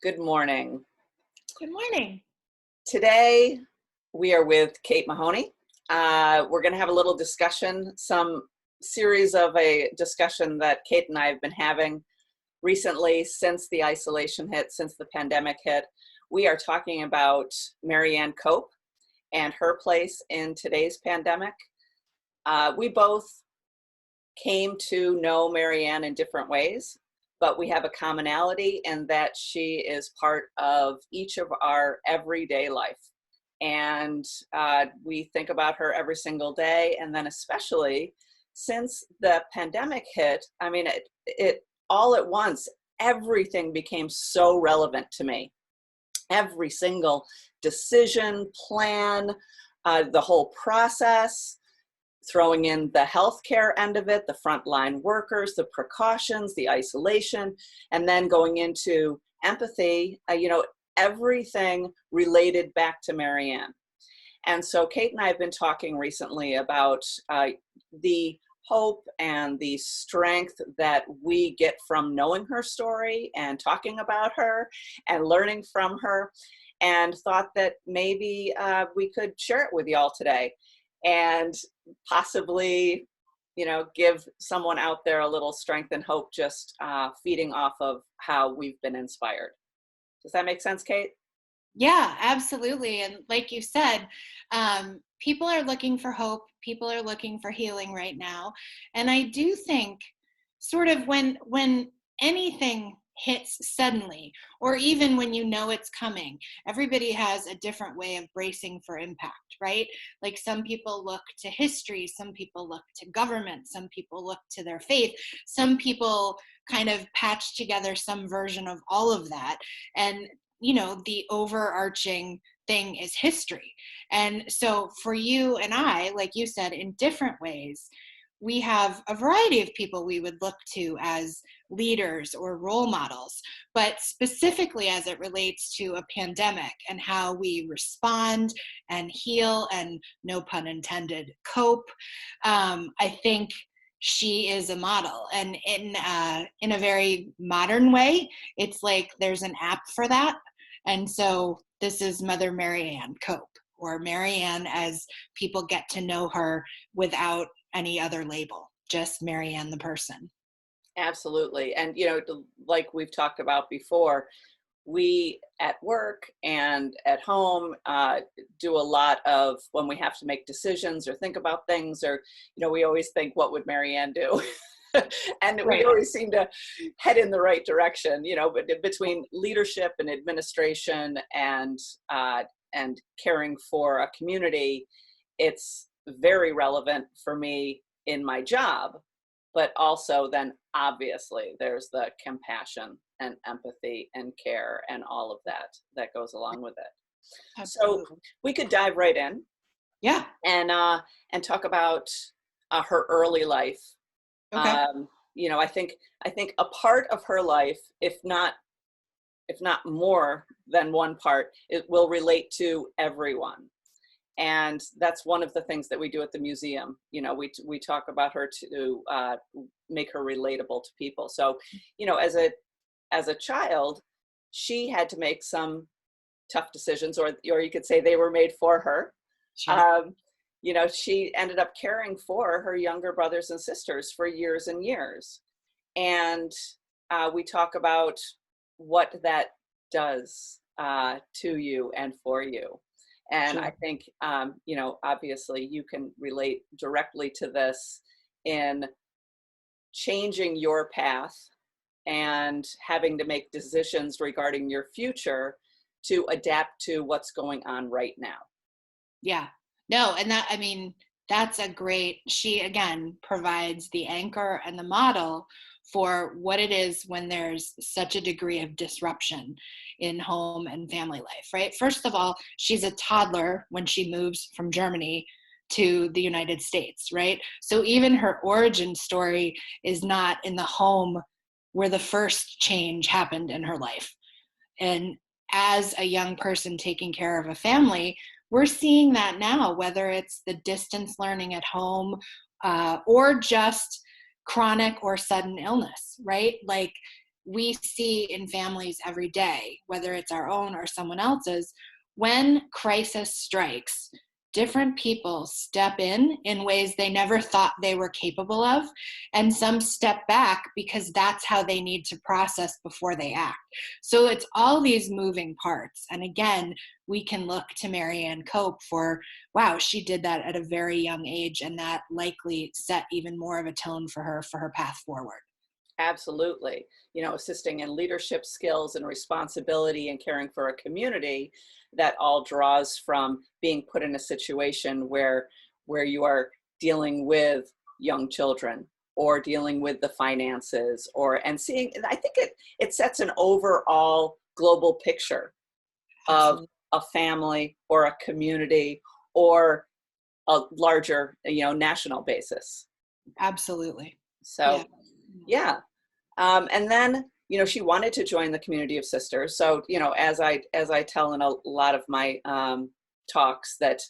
Good morning. Good morning. Today we are with Kate Mahoney. We're going to have a little discussion, some series of a discussion that Kate and I have been having recently since the isolation hit, since the pandemic hit. We are talking about Marianne Cope and her place in today's pandemic. We both came to know Marianne in different ways, but we have a commonality in that she is part of each of our everyday life. And we think about her every single day. And then especially since the pandemic hit, I mean, it all at once, everything became so relevant to me. Every single decision, plan, the whole process, throwing in the healthcare end of it, the frontline workers, the precautions, the isolation, and then going into empathy, everything related back to Marianne. And so Kate and I have been talking recently about the hope and the strength that we get from knowing her story and talking about her and learning from her, and thought that maybe we could share it with y'all today and possibly, give someone out there a little strength and hope, just feeding off of how we've been inspired. Does that make sense, Kate? Yeah, absolutely. And like you said, people are looking for hope. People are looking for healing right now. And I do think sort of when anything hits suddenly, or even when you know it's coming, everybody has a different way of bracing for impact, right? Like some people look to history, some people look to government, some people look to their faith, some people kind of patch together some version of all of that. And the overarching thing is history. And so for you and I, like you said, in different ways, we have a variety of people we would look to as leaders or role models, but specifically as it relates to a pandemic and how we respond and heal and, no pun intended, cope. I think she is a model, and in a very modern way, it's like there's an app for that. And so this is Mother Marianne Cope, or Marianne as people get to know her without any other label, just Marianne the person. Absolutely. And, like we've talked about before, we at work and at home do a lot of, when we have to make decisions or think about things, or, we always think, what would Marianne do? And Right. We always seem to head in the right direction, but between leadership and administration and caring for a community, it's very relevant for me in my job. But also then obviously there's the compassion and empathy and care and all of that goes along with it. Absolutely. So we could dive right in. Yeah. And talk about her early life. Okay. I think a part of her life, if not more than one part, it will relate to everyone. And that's one of the things that we do at the museum. We talk about her to make her relatable to people. So, as a child, she had to make some tough decisions, or you could say they were made for her. Sure. She ended up caring for her younger brothers and sisters for years and years. And we talk about what that does to you and for you. And Sure. I think, obviously you can relate directly to this in changing your path and having to make decisions regarding your future to adapt to what's going on right now. Yeah. No, and that's she again provides the anchor and the model for what it is when there's such a degree of disruption in home and family life, right? First of all, she's a toddler when she moves from Germany to the United States, right? So even her origin story is not in the home where the first change happened in her life. And as a young person taking care of a family, we're seeing that now, whether it's the distance learning at home or just chronic or sudden illness, right? Like we see in families every day, whether it's our own or someone else's, when crisis strikes, different people step in ways they never thought they were capable of, and some step back because that's how they need to process before they act. So it's all these moving parts. And again, we can look to Marianne Cope for, wow, she did that at a very young age, and that likely set even more of a tone for her path forward. Absolutely. Assisting in leadership skills and responsibility and caring for a community, that all draws from being put in a situation where you are dealing with young children or dealing with the finances and seeing, I think it sets an overall global picture of a family or a community or a larger, national basis. Absolutely. So, yeah. And then, she wanted to join the community of sisters. So, as I tell in a lot of my talks, that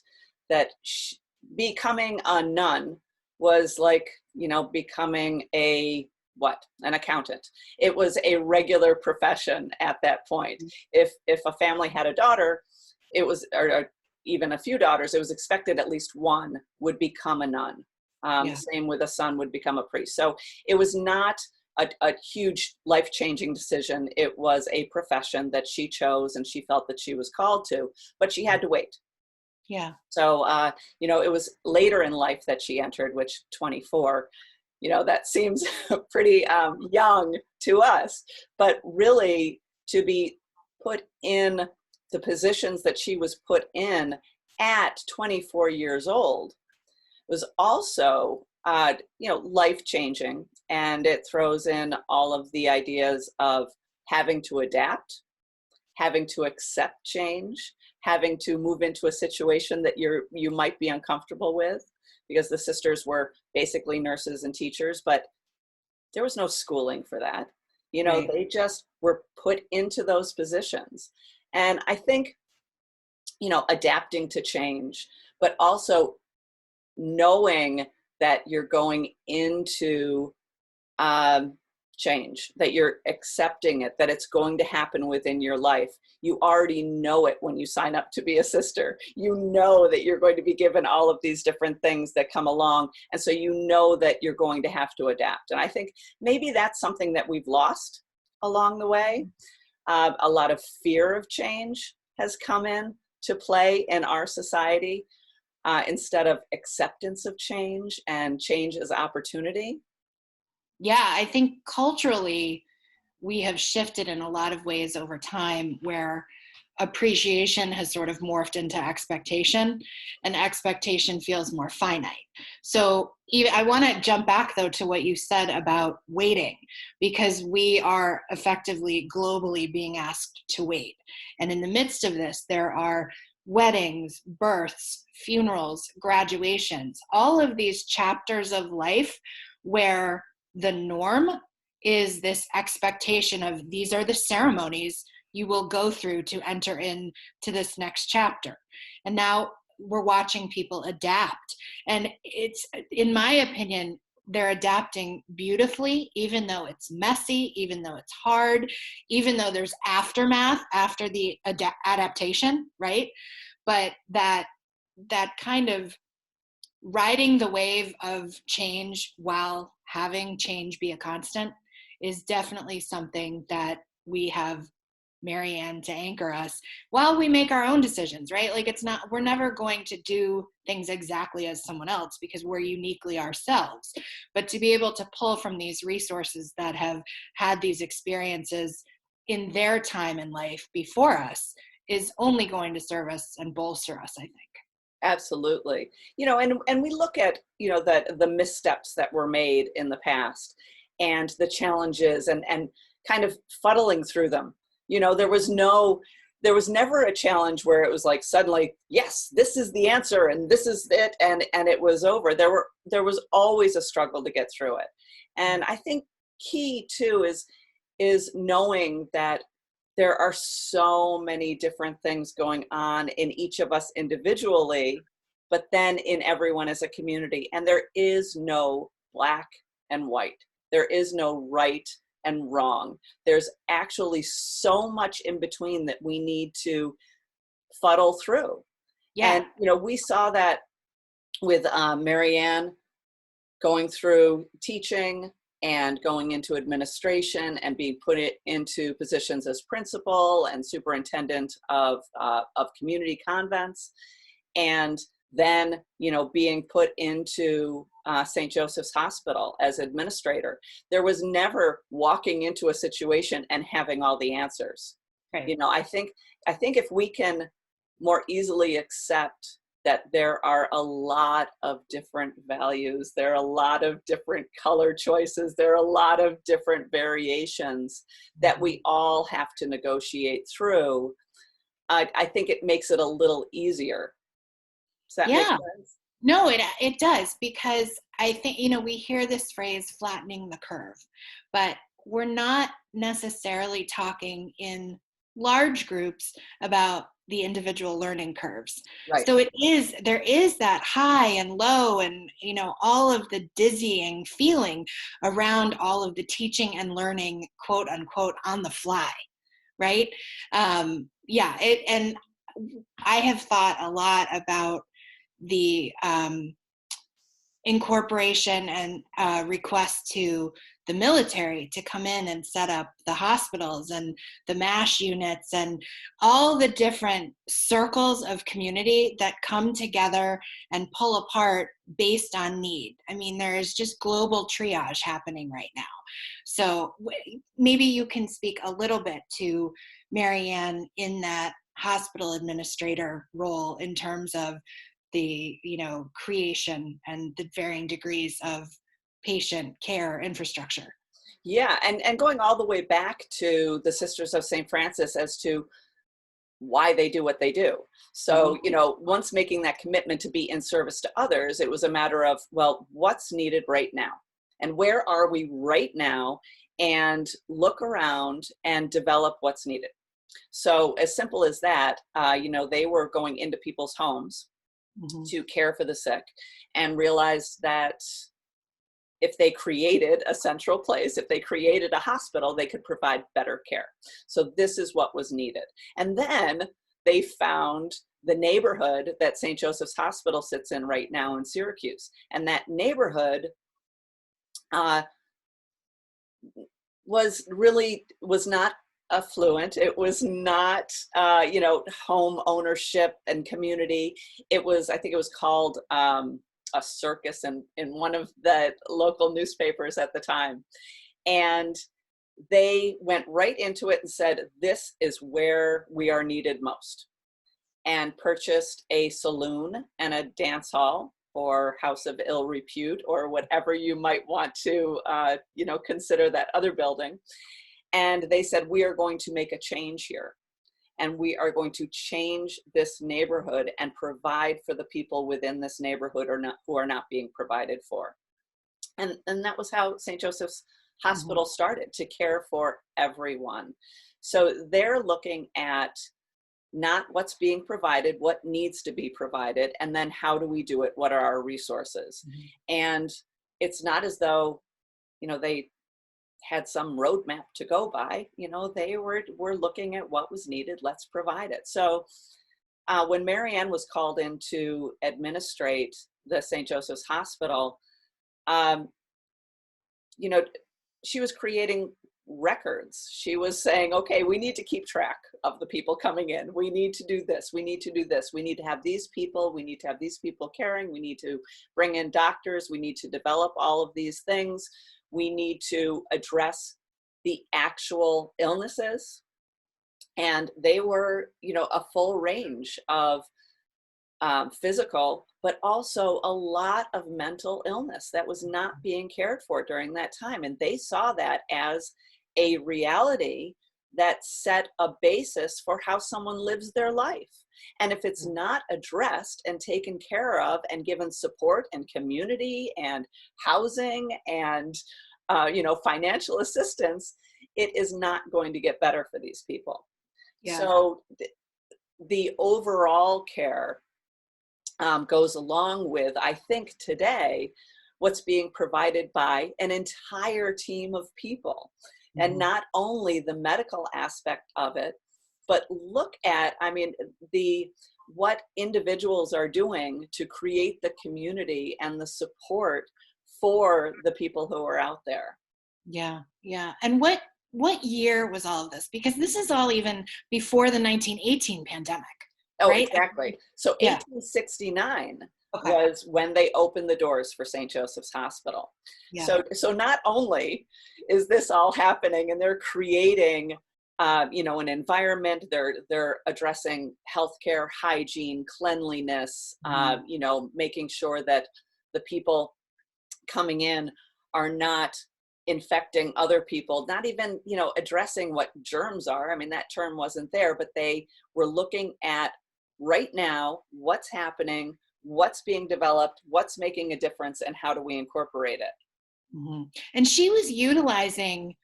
becoming a nun was like, becoming an accountant. It was a regular profession at that point. If a family had a daughter, it was, or even a few daughters, it was expected at least one would become a nun. Same with a son would become a priest. So it was not a huge life-changing decision. It was a profession that she chose and she felt that she was called to, but she had to wait. Yeah. So, it was later in life that she entered, which 24, that seems pretty young to us, but really to be put in the positions that she was put in at 24 years old was also, life-changing. And it throws in all of the ideas of having to adapt, having to accept change, having to move into a situation that you might be uncomfortable with, because the sisters were basically nurses and teachers, but there was no schooling for that. Right. They just were put into those positions. And I think, adapting to change, but also knowing that you're going into change, that you're accepting it, that it's going to happen within your life. You already know it when you sign up to be a sister. You know that you're going to be given all of these different things that come along. And so you know that you're going to have to adapt. And I think maybe that's something that we've lost along the way. A lot of fear of change has come in to play in our society, instead of acceptance of change and change as opportunity. Yeah, I think culturally we have shifted in a lot of ways over time, where appreciation has sort of morphed into expectation, and expectation feels more finite. So I want to jump back though to what you said about waiting, because we are effectively globally being asked to wait. And in the midst of this, there are weddings, births, funerals, graduations, all of these chapters of life where the norm is this expectation of these are the ceremonies you will go through to enter into this next chapter. And now we're watching people adapt. And it's, in my opinion, they're adapting beautifully, even though it's messy, even though it's hard, even though there's aftermath after the adaptation, right? But that kind of riding the wave of change while having change be a constant is definitely something that we have Marianne to anchor us while we make our own decisions, right? Like we're never going to do things exactly as someone else because we're uniquely ourselves. But to be able to pull from these resources that have had these experiences in their time in life before us is only going to serve us and bolster us, I think. Absolutely. And we look at, the missteps that were made in the past and the challenges and kind of fuddling through them. There was never a challenge where it was like suddenly, yes, this is the answer and this is it. And it was over. There was always a struggle to get through it. And I think key too is knowing that there are so many different things going on in each of us individually, but then in everyone as a community. And there is no black and white. There is no right and wrong. There's actually so much in between that we need to fuddle through. Yeah. And, we saw that with Marianne going through teaching and going into administration and being put into positions as principal and superintendent of community convents, and then being put into St. Joseph's Hospital as administrator. There was never walking into a situation and having all the answers. Right. I think if we can more easily accept that there are a lot of different values, there are a lot of different color choices, there are a lot of different variations that we all have to negotiate through, I think it makes it a little easier. Does that make sense? No, it does, because I think, we hear this phrase flattening the curve, but we're not necessarily talking in large groups about the individual learning curves. Right. So there is that high and low and, all of the dizzying feeling around all of the teaching and learning, quote unquote, on the fly. Right. And I have thought a lot about the incorporation and request to the military to come in and set up the hospitals and the MASH units and all the different circles of community that come together and pull apart based on need. I mean, there is just global triage happening right now. So maybe you can speak a little bit to Marianne in that hospital administrator role in terms of the creation and the varying degrees of patient care infrastructure. Yeah, and going all the way back to the Sisters of St. Francis as to why they do what they do. So, once making that commitment to be in service to others, it was a matter of, well, what's needed right now? And where are we right now? And look around and develop what's needed. So as simple as that, they were going into people's homes to care for the sick, and realized that if they created a central place, if they created a hospital, they could provide better care. So this is what was needed. And then they found the neighborhood that St. Joseph's Hospital sits in right now in Syracuse. And that neighborhood was not affluent. It was not, home ownership and community. I think it was called a circus in one of the local newspapers at the time. And they went right into it and said, this is where we are needed most, and purchased a saloon and a dance hall, or house of ill repute, or whatever you might want to, consider that other building. And they said, we are going to make a change here. And we are going to change this neighborhood and provide for the people within this neighborhood who are not being provided for. And that was how St. Joseph's Hospital started, to care for everyone. So they're looking at not what's being provided, what needs to be provided, and then how do we do it? What are our resources? And it's not as though, they had some roadmap to go by. They were looking at what was needed. Let's provide it. So when Marianne was called in to administrate the St. Joseph's Hospital, she was creating records. She was saying, okay, we need to keep track of the people coming in. We need to do this. We need to do this. We need to have these people. We need to have these people caring. We need to bring in doctors. We need to develop all of these things. We need to address the actual illnesses. And they were, a full range of physical, but also a lot of mental illness that was not being cared for during that time. And they saw that as a reality that set a basis for how someone lives their life. And if it's not addressed and taken care of and given support and community and housing and financial assistance, it is not going to get better for these people. Yeah. So the overall care goes along with, I think today, what's being provided by an entire team of people. And not only the medical aspect of it, but look at, I mean, what individuals are doing to create the community and the support for the people who are out there. Yeah, yeah. And what year was all of this? Because this is all even before the 1918 pandemic, Oh, right? exactly. So Yeah. 1869 Okay. was when they opened the doors for St. Joseph's Hospital. Yeah. So not only is this all happening and they're creating, an environment, they're addressing healthcare, hygiene, cleanliness, making sure that the people coming in are not infecting other people, not even, addressing what germs are. I mean, that term wasn't there, but they were looking at right now, what's happening, what's being developed, what's making a difference, and how do we incorporate it? Mm-hmm. And she was utilizing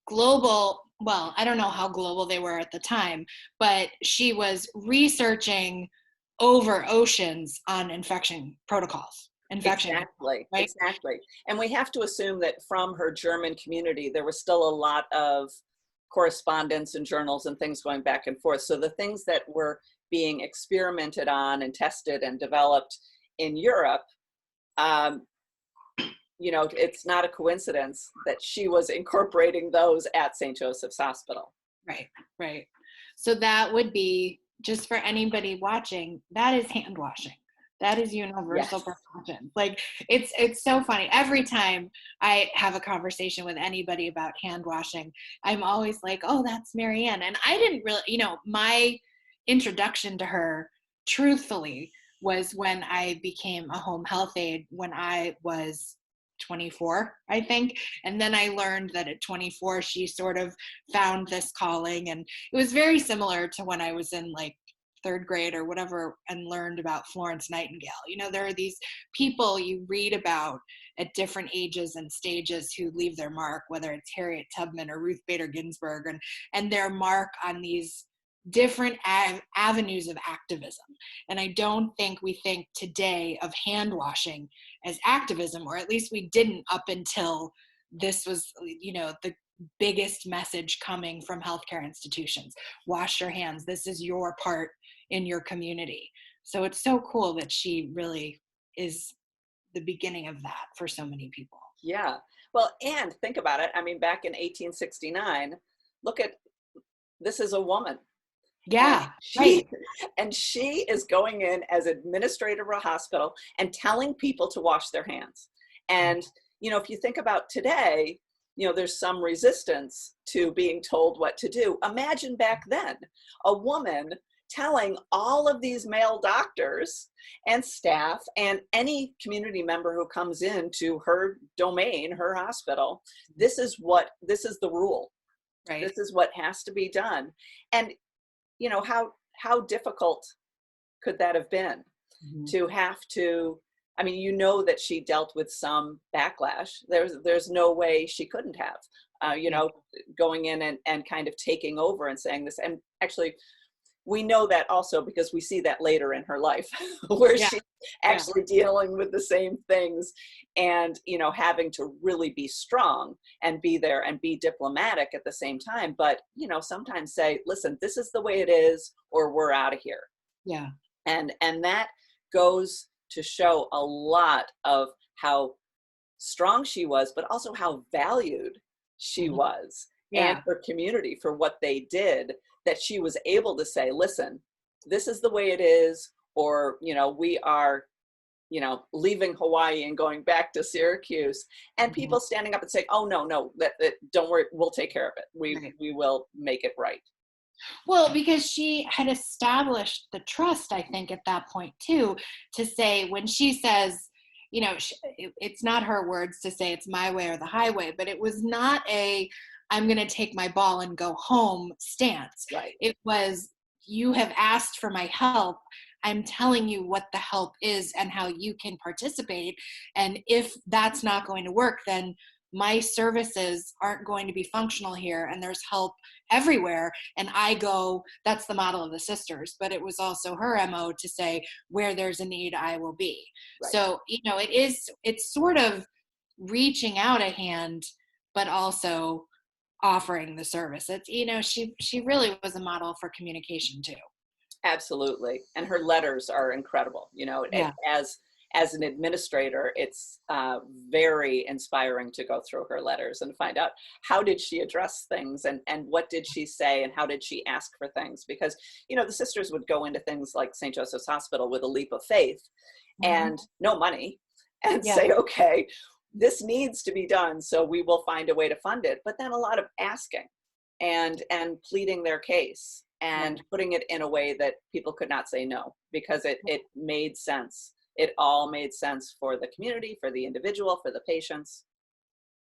global, well, I don't know how global they were at the time, but she was researching over oceans on infection protocols. Exactly, Right? exactly. And we have to assume that from her German community, there was still a lot of correspondence and journals and things going back and forth. So the things that were being experimented on and tested and developed in Europe, it's not a coincidence that she was incorporating those at St. Joseph's Hospital. Right, right. So that would be, just for anybody watching, that is hand washing. That is universal Yes. precaution. Like, it's so funny. Every time I have a conversation with anybody about hand washing, I'm always like, oh, that's Marianne. And I didn't really, my introduction to her, truthfully, was when I became a home health aide when I was 24, I think. And then I learned that at 24, she sort of found this calling. And it was very similar to when I was in like third grade or whatever and learned about Florence Nightingale. There are these people you read about at different ages and stages who leave their mark, whether it's Harriet Tubman or Ruth Bader Ginsburg, and their mark on these different avenues of activism. And I don't think we think today of hand washing as activism, or at least we didn't up until this was, the biggest message coming from healthcare institutions. Wash your hands. This is your part in your community. So it's so cool that she really is the beginning of that for so many people. Yeah. Well, and think about it. I mean, back in 1869, this is a woman. Yeah, right. And she is going in as administrator of a hospital and telling people to wash their hands. And, if you think about today, there's some resistance to being told what to do. Imagine back then, a woman telling all of these male doctors and staff and any community member who comes into her domain, her hospital, this is the rule. Right. This is what has to be done. And how difficult could that have been to have to, I mean, that she dealt with some backlash. There's no way she couldn't have, going in and kind of taking over and saying this. And actually, we know that also because we see that later in her life where she's actually dealing with the same things and, having to really be strong and be there and be diplomatic at the same time. But, sometimes say, listen, this is the way it is, or we're out of here. Yeah. And that goes to show a lot of how strong she was, but also how valued she was and her community for what they did, that she was able to say, listen, this is the way it is, or, we are, leaving Hawaii and going back to Syracuse, and people standing up and saying, oh, no, that don't worry, we'll take care of it. We will make it right. Well, because she had established the trust, I think, at that point too, to say, when she says, it's not her words to say it's my way or the highway, but it was not I'm going to take my ball and go home stance. Right. It was, you have asked for my help. I'm telling you what the help is and how you can participate. And if that's not going to work, then my services aren't going to be functional here, and there's help everywhere. And that's the model of the sisters, but it was also her MO to say, where there's a need, I will be. Right. So, it's sort of reaching out a hand, but also offering the service. It's, she really was a model for communication too. Absolutely. And her letters are incredible. Yeah. As an administrator, it's very inspiring to go through her letters and find out how did she address things, and what did she say, and how did she ask for things? Because, the sisters would go into things like St. Joseph's Hospital with a leap of faith and no money, and Yeah. say, okay, this needs to be done, so we will find a way to fund it. But then a lot of asking and pleading their case and putting it in a way that people could not say no, because it made sense. It all made sense for the community, for the individual, for the patients.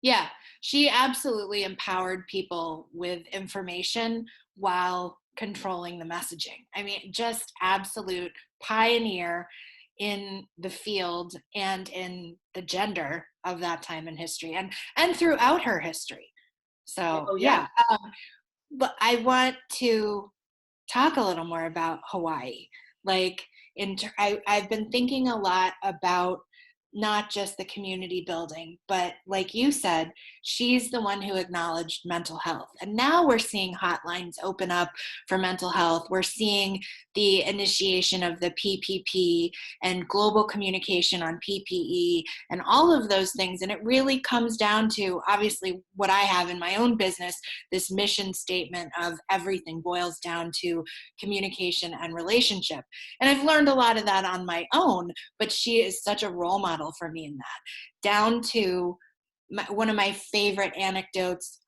Yeah, she absolutely empowered people with information while controlling the messaging. I mean, just absolute pioneer in the field and in the gender of that time in history, and throughout her history. So Oh, yeah. But I want to talk a little more about Hawaii. Like, I've been thinking a lot about not just the community building, but like you said, she's the one who acknowledged mental health. And now we're seeing hotlines open up for mental health. We're seeing the initiation of the PPP and global communication on PPE and all of those things. And it really comes down to, obviously, what I have in my own business, this mission statement of everything boils down to communication and relationship. And I've learned a lot of that on my own, but she is such a role model for me in that, down to one of my favorite anecdotes,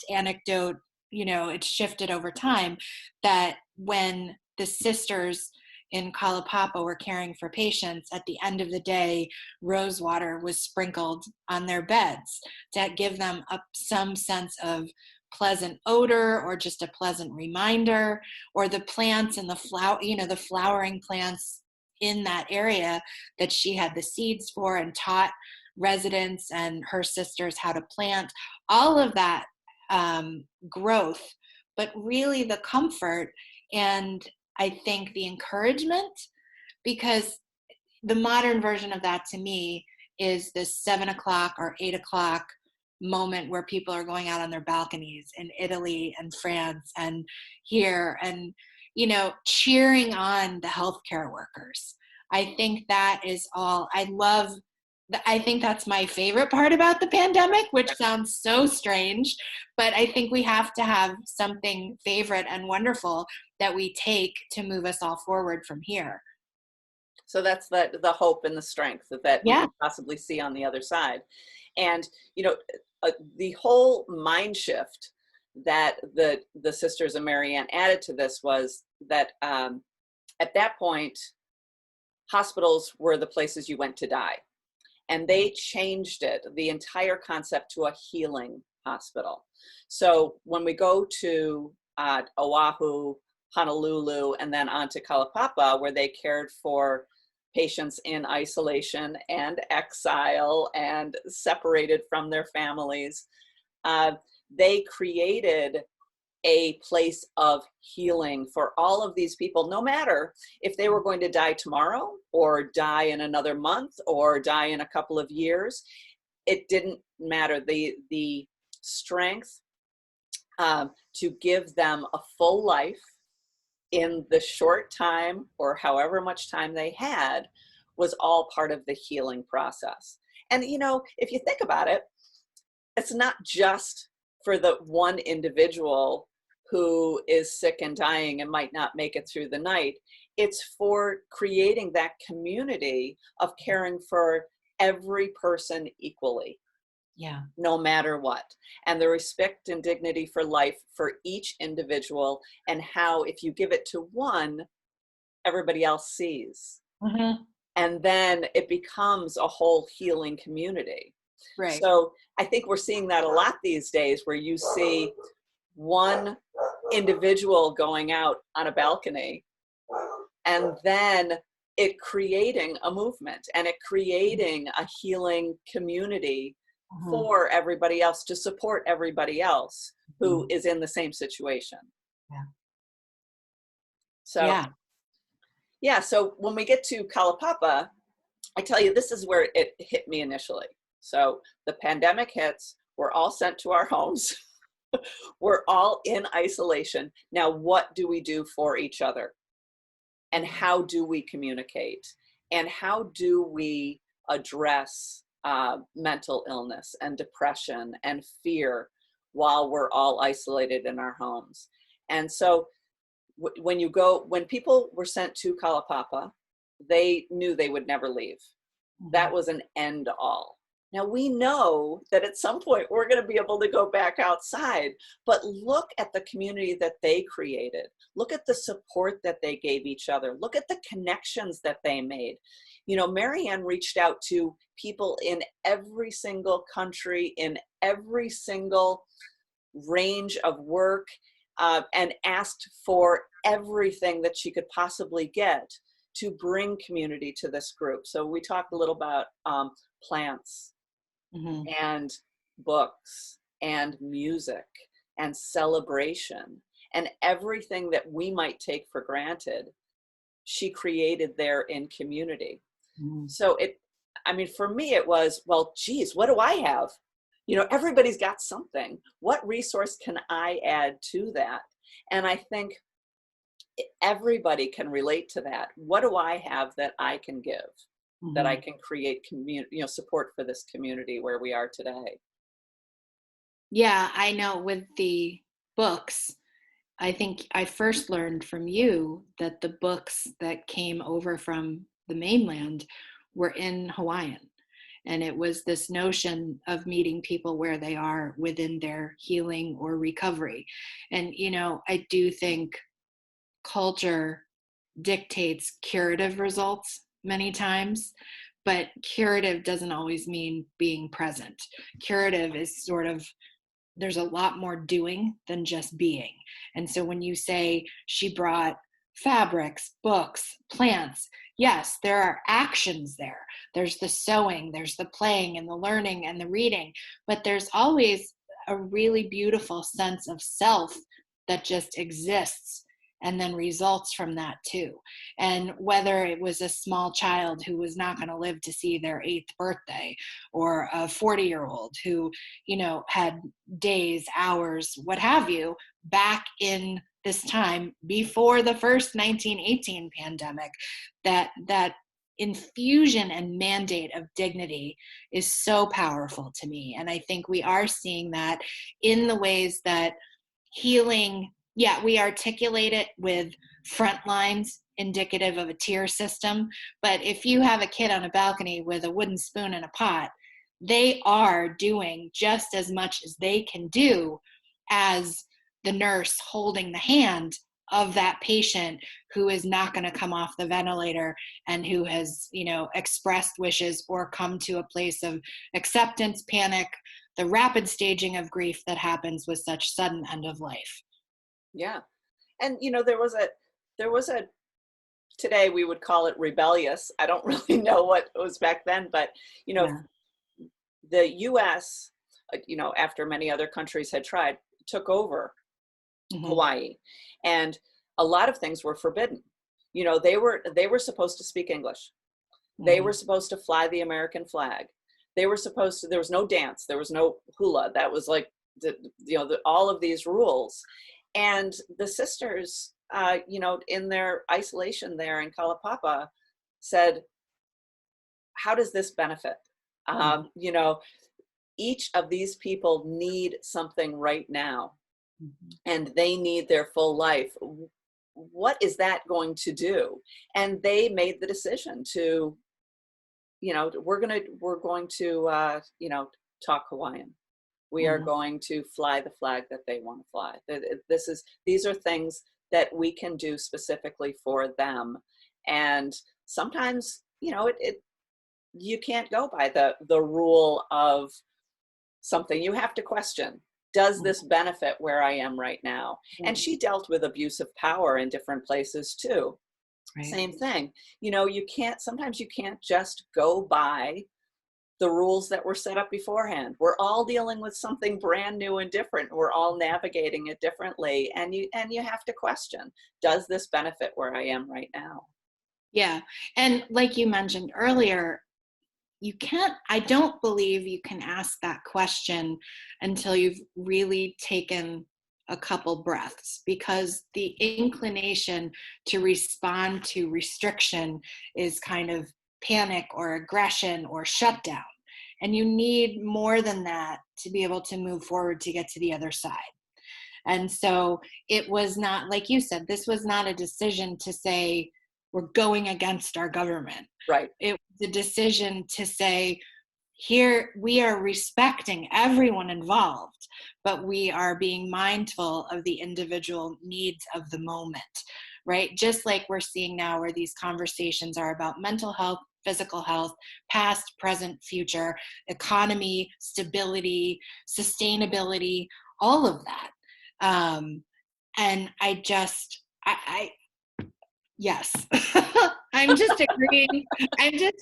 anecdote, it's shifted over time, that when the sisters in Kalapapa were caring for patients, at the end of the day, rose water was sprinkled on their beds to give them some sense of pleasant odor, or just a pleasant reminder, or the plants and the flowering plants in that area that she had the seeds for and taught residents and her sisters how to plant, all of that growth, but really the comfort, and I think the encouragement, because the modern version of that to me is this 7 o'clock or 8 o'clock moment where people are going out on their balconies in Italy and France and here, and cheering on the healthcare workers. I think that is all I think that's my favorite part about the pandemic, which sounds so strange, but I think we have to have something favorite and wonderful that we take to move us all forward from here. So that's the hope and the strength that we can possibly see on the other side. And, the whole mind shift that the sisters and Marianne added to this was that at that point, hospitals were the places you went to die. And they changed the entire concept, to a healing hospital. So when we go to Oahu, Honolulu, and then on to Kalapapa, where they cared for patients in isolation and exile and separated from their families, they created a place of healing for all of these people, no matter if they were going to die tomorrow or die in another month or die in a couple of years. It didn't matter. The strength to give them a full life in the short time or however much time they had was all part of the healing process. And, if you think about it, it's not just for the one individual who is sick and dying and might not make it through the night. It's for creating that community of caring for every person equally. Yeah. No matter what. And the respect and dignity for life for each individual, and how if you give it to one, everybody else sees. Mm-hmm. And then it becomes a whole healing community. Right. So I think we're seeing that a lot these days, where you see one individual going out on a balcony and then it creating a movement and it creating a healing community for everybody else, to support everybody else who is in the same situation. Yeah. So yeah, so when we get to Kalapapa, I tell you, this is where it hit me initially. So the pandemic hits, we're all sent to our homes. We're all in isolation. Now, what do we do for each other? And how do we communicate? And how do we address mental illness and depression and fear while we're all isolated in our homes? And so when people were sent to Kalapapa, they knew they would never leave. That was an end all. Now we know that at some point we're going to be able to go back outside, but look at the community that they created. Look at the support that they gave each other. Look at the connections that they made. You know, Marianne reached out to people in every single country, in every single range of work, and asked for everything that she could possibly get to bring community to this group. So we talked a little about plants and books and music and celebration and everything that we might take for granted, she created there in community. So for me, it was, well, geez, what do I have? You know, everybody's got something. What resource can I add to that? And I think everybody can relate to that. What do I have that I can give, that I can create support for this community where we are today? Yeah, I know with the books, I think I first learned from you that the books that came over from the mainland were in Hawaiian. And it was this notion of meeting people where they are within their healing or recovery. And, you know, I do think culture dictates curative results many times, but curative doesn't always mean being present. Curative is sort of, there's a lot more doing than just being. And so when you say she brought fabrics, books, plants, yes, there are actions there. There's the sewing, there's the playing and the learning and the reading, but there's always a really beautiful sense of self that just exists and then results from that too. And whether it was a small child who was not going to live to see their 8th birthday, or a 40-year-old who, you know, had days, hours, what have you, back in this time before the first 1918 pandemic, that infusion and mandate of dignity is so powerful to me. And I think we are seeing that in the ways that healing, yeah, we articulate it with front lines indicative of a tier system, but if you have a kid on a balcony with a wooden spoon and a pot, they are doing just as much as they can do as the nurse holding the hand of that patient who is not going to come off the ventilator and who has, you know, expressed wishes or come to a place of acceptance, panic, the rapid staging of grief that happens with such sudden end of life. Yeah. And, you know, there was a, today we would call it rebellious. I don't really know what it was back then, but, you know, the US, you know, after many other countries had tried, took over Hawaii, and a lot of things were forbidden. You know, they were supposed to speak English. They were supposed to fly the American flag. They were supposed to, there was no dance. There was no hula. That was like, all of these rules. And the sisters, you know, in their isolation there in Kalapapa said, how does this benefit? You know, each of these people need something right now, and they need their full life. What is that going to do? And they made the decision to, you know, we're going to, you know, talk Hawaiian. We are going to fly the flag that they want to fly. These are things that we can do specifically for them. And sometimes, you know, you can't go by the rule of something. You have to question, does this benefit where I am right now? And she dealt with abuse of power in different places too. Right. Same thing. You know, sometimes you can't just go by the rules that were set up beforehand. We're all dealing with something brand new and different. We're all navigating it differently. And you have to question, does this benefit where I am right now? Yeah. And like you mentioned earlier, I don't believe you can ask that question until you've really taken a couple breaths, because the inclination to respond to restriction is kind of panic or aggression or shutdown. And you need more than that to be able to move forward to get to the other side. And so it was not, like you said, this was not a decision to say we're going against our government. Right. It was a decision to say, here we are respecting everyone involved, but we are being mindful of the individual needs of the moment, right? Just like we're seeing now, where these conversations are about mental health, physical health, past, present, future, economy, stability, sustainability, all of that. And yes, I'm just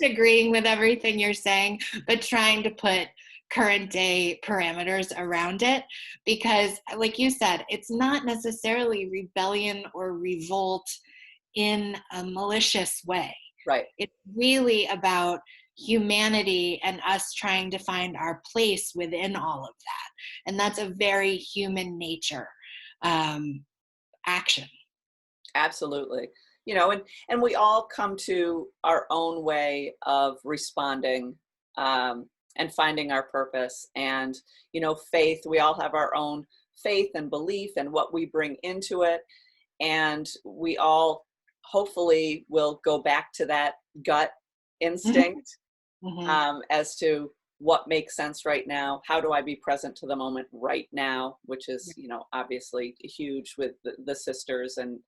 agreeing with everything you're saying, but trying to put current day parameters around it, because like you said, it's not necessarily rebellion or revolt in a malicious way. Right. It's really about humanity and us trying to find our place within all of that. And that's a very human nature action. Absolutely. And we all come to our own way of responding, and finding our purpose. And, faith, we all have our own faith and belief and what we bring into it. And we all hopefully will go back to that gut instinct, as to what makes sense right now. How do I be present to the moment right now, which is, obviously huge with the sisters, and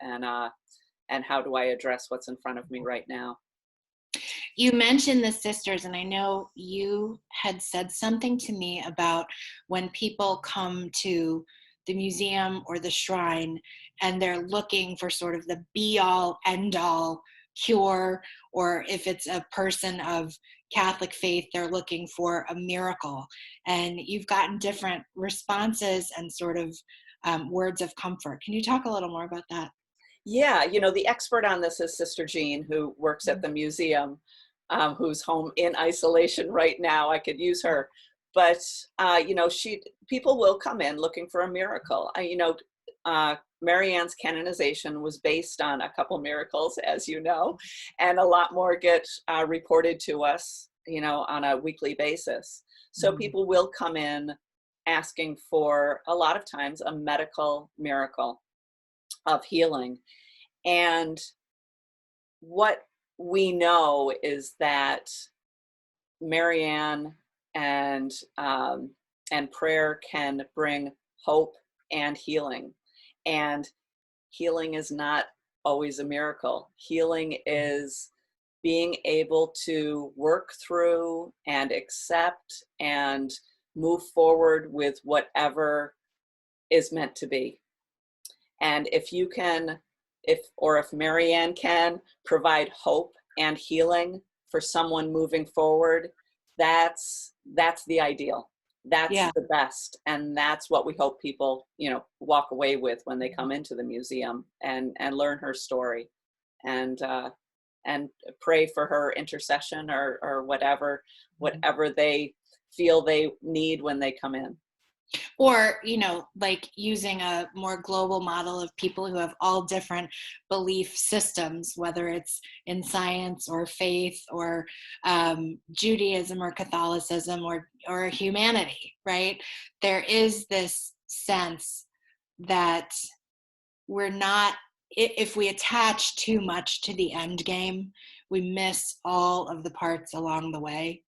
how do I address what's in front of me right now? You mentioned the sisters, and I know you had said something to me about when people come to the museum or the shrine and they're looking for sort of the be-all, end-all cure, or if it's a person of Catholic faith, they're looking for a miracle. And you've gotten different responses and sort of words of comfort. Can you talk a little more about that? Yeah, the expert on this is Sister Jean, who works at the museum, who's home in isolation right now. I could use her, but people will come in looking for a miracle. Marianne's canonization was based on a couple miracles, as you know, and a lot more get reported to us, on a weekly basis. So people will come in asking for, a lot of times, a medical miracle of healing. And what we know is that Marianne and prayer can bring hope and healing. And healing is not always a miracle. Healing is being able to work through and accept and move forward with whatever is meant to be. And if Marianne can provide hope and healing for someone moving forward, that's the ideal. That's the best. And that's what we hope people, walk away with when they come into the museum and learn her story, and pray for her intercession or whatever they feel they need when they come in. Or, like using a more global model of people who have all different belief systems, whether it's in science or faith or Judaism or Catholicism or humanity, right? There is this sense that we're not, if we attach too much to the end game, we miss all of the parts along the way.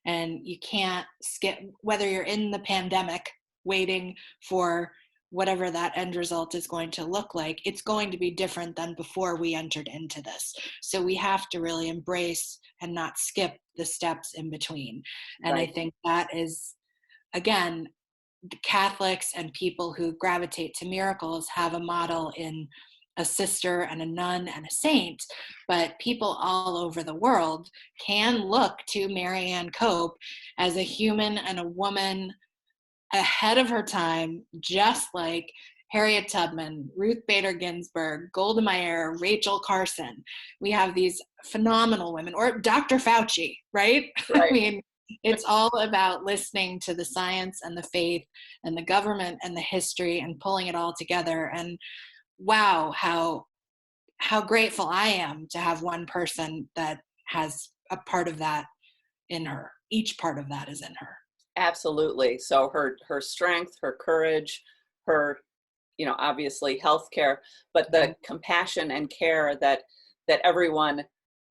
And you can't skip, whether you're in the pandemic waiting for whatever that end result is going to look like, it's going to be different than before we entered into this. So we have to really embrace and not skip the steps in between. And right. I think that is, again, Catholics and people who gravitate to miracles have a model in a sister and a nun and a saint, but people all over the world can look to Marianne Cope as a human and a woman ahead of her time, just like Harriet Tubman, Ruth Bader Ginsburg, Golda Meir, Rachel Carson. We have these phenomenal women, or Dr. Fauci, right? I Right. mean, it's all about listening to the science and the faith and the government and the history and pulling it all together. And wow, how grateful I am to have one person that has a part of that in her. Each part of that is in her. Absolutely. So her strength, her courage, her, obviously healthcare, but the compassion and care that everyone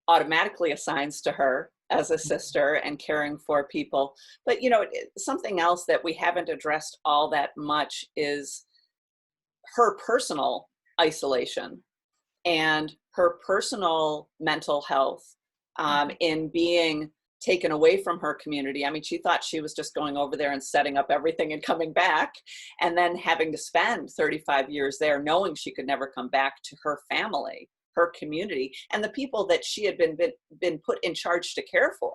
automatically assigns to her as a sister and caring for people. But something else that we haven't addressed all that much is her personal isolation and her personal mental health, in being taken away from her community. I mean, she thought she was just going over there and setting up everything and coming back, and then having to spend 35 years there, knowing she could never come back to her family, her community, and the people that she had been put in charge to care for.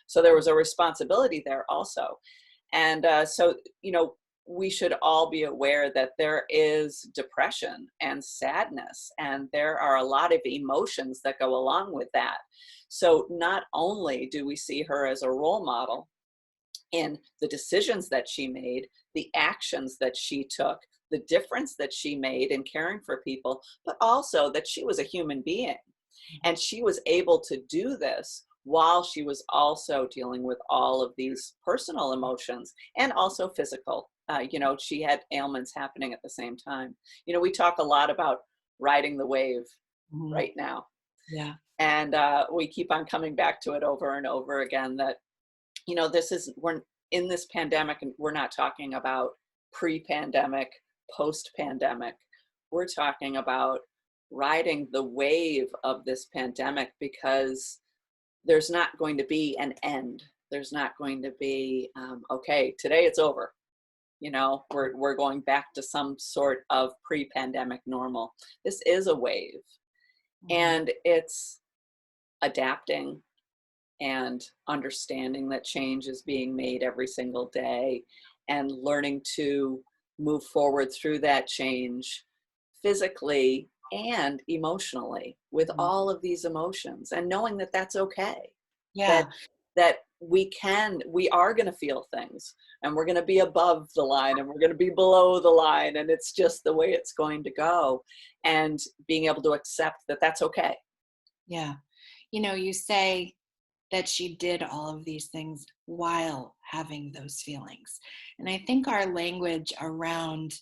So there was a responsibility there also. And so, we should all be aware that there is depression and sadness, and there are a lot of emotions that go along with that. So not only do we see her as a role model in the decisions that she made, the actions that she took, the difference that she made in caring for people, but also that she was a human being. And she was able to do this while she was also dealing with all of these personal emotions and also physical. She had ailments happening at the same time. We talk a lot about riding the wave right now. Yeah. And we keep on coming back to it over and over again that, we're in this pandemic, and we're not talking about pre-pandemic, post-pandemic. We're talking about riding the wave of this pandemic, because there's not going to be an end. There's not going to be, okay, today it's over. We're going back to some sort of pre-pandemic normal. This is a wave, and it's adapting and understanding that change is being made every single day, and learning to move forward through that change physically and emotionally, with all of these emotions, and knowing that that's okay. Yeah. That we are going to feel things, and we're going to be above the line, and we're going to be below the line, and it's just the way it's going to go, and being able to accept that that's okay. Yeah. You say that she did all of these things while having those feelings. And I think our language around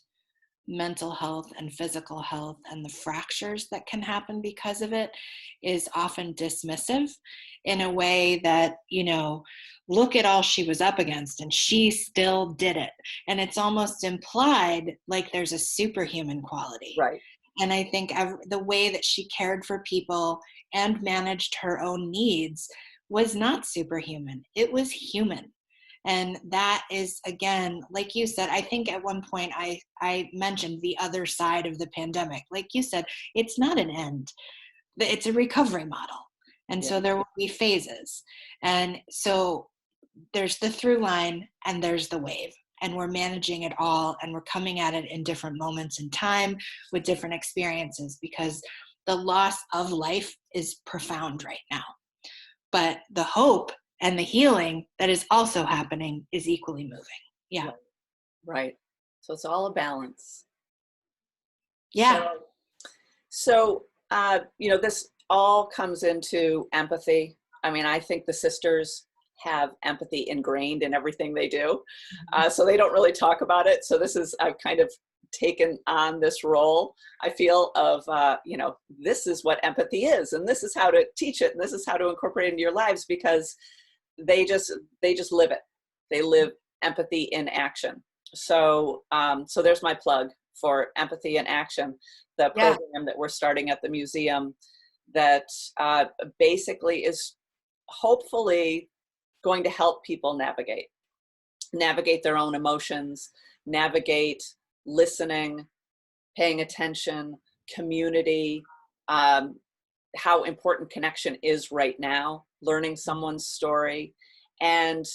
mental health and physical health and the fractures that can happen because of it is often dismissive, in a way that, look at all she was up against and she still did it. And it's almost implied like there's a superhuman quality. Right. And I think the way that she cared for people and managed her own needs was not superhuman. It was human. And that is, again, like you said, I think at one point I mentioned the other side of the pandemic. Like you said, it's not an end. It's a recovery model. And so there will be phases. And so there's the through line and there's the wave. And we're managing it all, and we're coming at it in different moments in time with different experiences, because the loss of life is profound right now. But the hope and the healing that is also happening is equally moving. Yeah. Right. So it's all a balance. Yeah. So this all comes into empathy. I mean, I think the sisters have empathy ingrained in everything they do. So they don't really talk about it. So I've kind of taken on this role, I feel, of, this is what empathy is, and this is how to teach it, and this is how to incorporate it into your lives, because they just live it. They live empathy in action. So, so there's my plug for Empathy in Action, the program that we're starting at the museum that basically is hopefully going to help people navigate their own emotions, navigate listening, paying attention, community, how important connection is right now, learning someone's story, and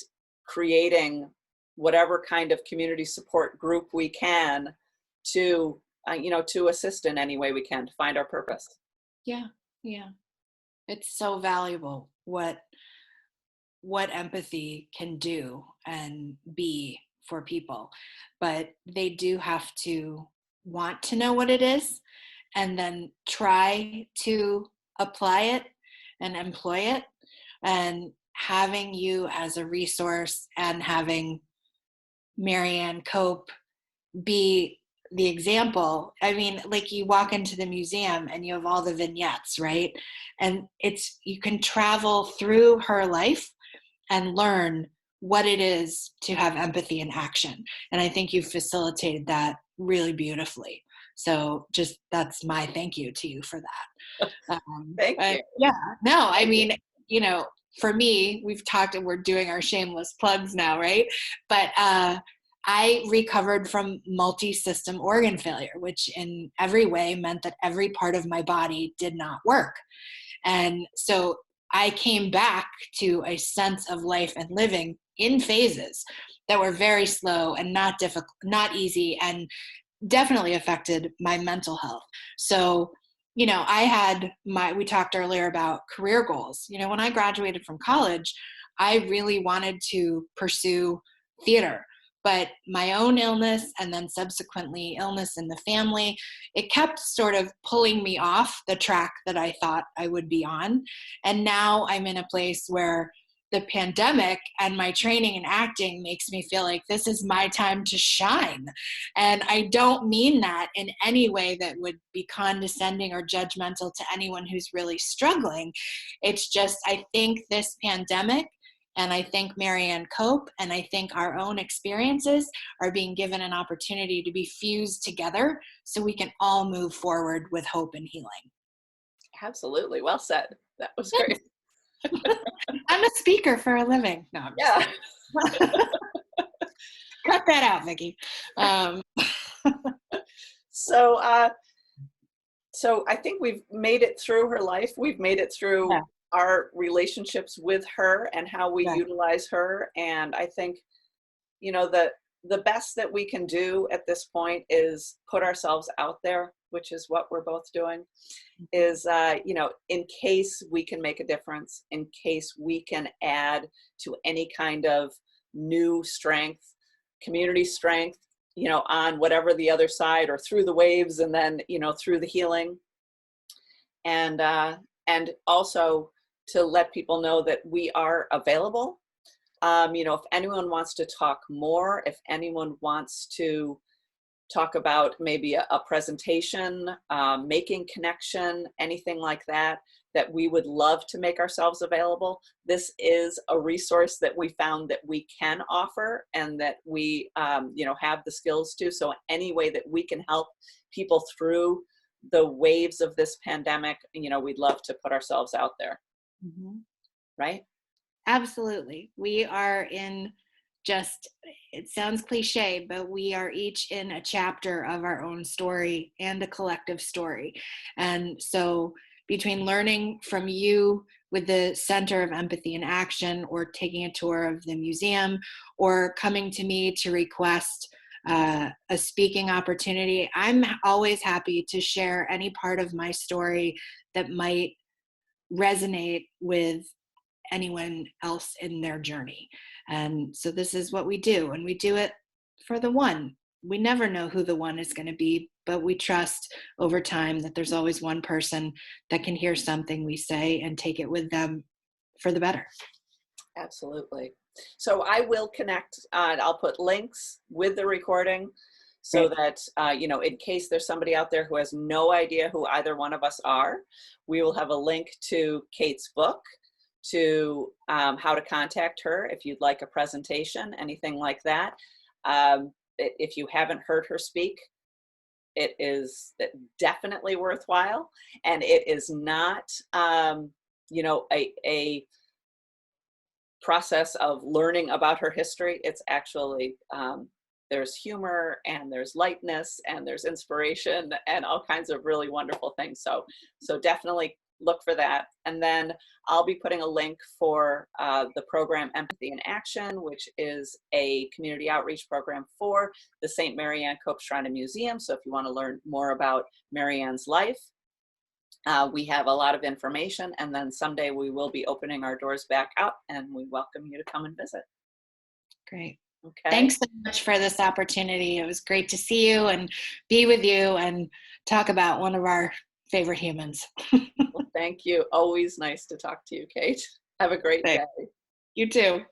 creating whatever kind of community support group we can to to assist in any way we can to find our purpose. Yeah, yeah. It's so valuable what empathy can do and be for people. But they do have to want to know what it is and then try to apply it and employ it. And having you as a resource and having Marianne Cope be the example. I mean, like you walk into the museum and you have all the vignettes, right? And you can travel through her life and learn what it is to have empathy in action. And I think you've facilitated that really beautifully. So just that's my thank you to you for that. Thank you. Yeah, no, I mean, for me, we've talked and we're doing our shameless plugs now, right? But I recovered from multi-system organ failure, which in every way meant that every part of my body did not work. And so I came back to a sense of life and living in phases that were very slow and not difficult, not easy, and definitely affected my mental health. So, we talked earlier about career goals. When I graduated from college, I really wanted to pursue theater. But my own illness and then subsequently illness in the family, it kept sort of pulling me off the track that I thought I would be on. And now I'm in a place where the pandemic and my training in acting makes me feel like this is my time to shine. And I don't mean that in any way that would be condescending or judgmental to anyone who's really struggling. It's just, I think this pandemic, and I think Marianne Cope, and I think our own experiences are being given an opportunity to be fused together so we can all move forward with hope and healing. Absolutely. Well said. That was great. I'm a speaker for a living. No, I'm just cut that out, Vicki. So I think we've made it through her life. We've made it through our relationships with her and how we utilize her. And I think, the best that we can do at this point is put ourselves out there, which is what we're both doing, is, in case we can make a difference, in case we can add to any kind of new strength, community strength, on whatever the other side or through the waves and then, through the healing. And also to let people know that we are available. If anyone wants to talk more, if anyone wants to talk about maybe a presentation, making connection, anything like that, that we would love to make ourselves available. This is a resource that we found that we can offer and that we, have the skills to. So any way that we can help people through the waves of this pandemic, we'd love to put ourselves out there. Mm-hmm. Right? Absolutely. We are in it sounds cliche, but we are each in a chapter of our own story and a collective story. And so between learning from you with the Center of Empathy and Action, or taking a tour of the museum, or coming to me to request a speaking opportunity, I'm always happy to share any part of my story that might resonate with anyone else in their journey. And so this is what we do, and we do it for the one. We never know who the one is going to be, but we trust over time that there's always one person that can hear something we say and take it with them for the better. Absolutely. So I will connect, I'll put links with the recording so that, in case there's somebody out there who has no idea who either one of us are, we will have a link to Kate's book, to how to contact her if you'd like a presentation, anything like that. If you haven't heard her speak, it is definitely worthwhile. And it is not, a process of learning about her history. It's actually, there's humor and there's lightness and there's inspiration and all kinds of really wonderful things. So definitely look for that. And then I'll be putting a link for the program Empathy in Action, which is a community outreach program for the St. Marianne Cope Shrine and Museum. So if you want to learn more about Marianne's life, we have a lot of information, and then someday we will be opening our doors back up, and we welcome you to come and visit. Great. Okay. Thanks so much for this opportunity. It was great to see you and be with you and talk about one of our favorite humans. Well, thank you. Always nice to talk to you, Kate. Have a great day. You too.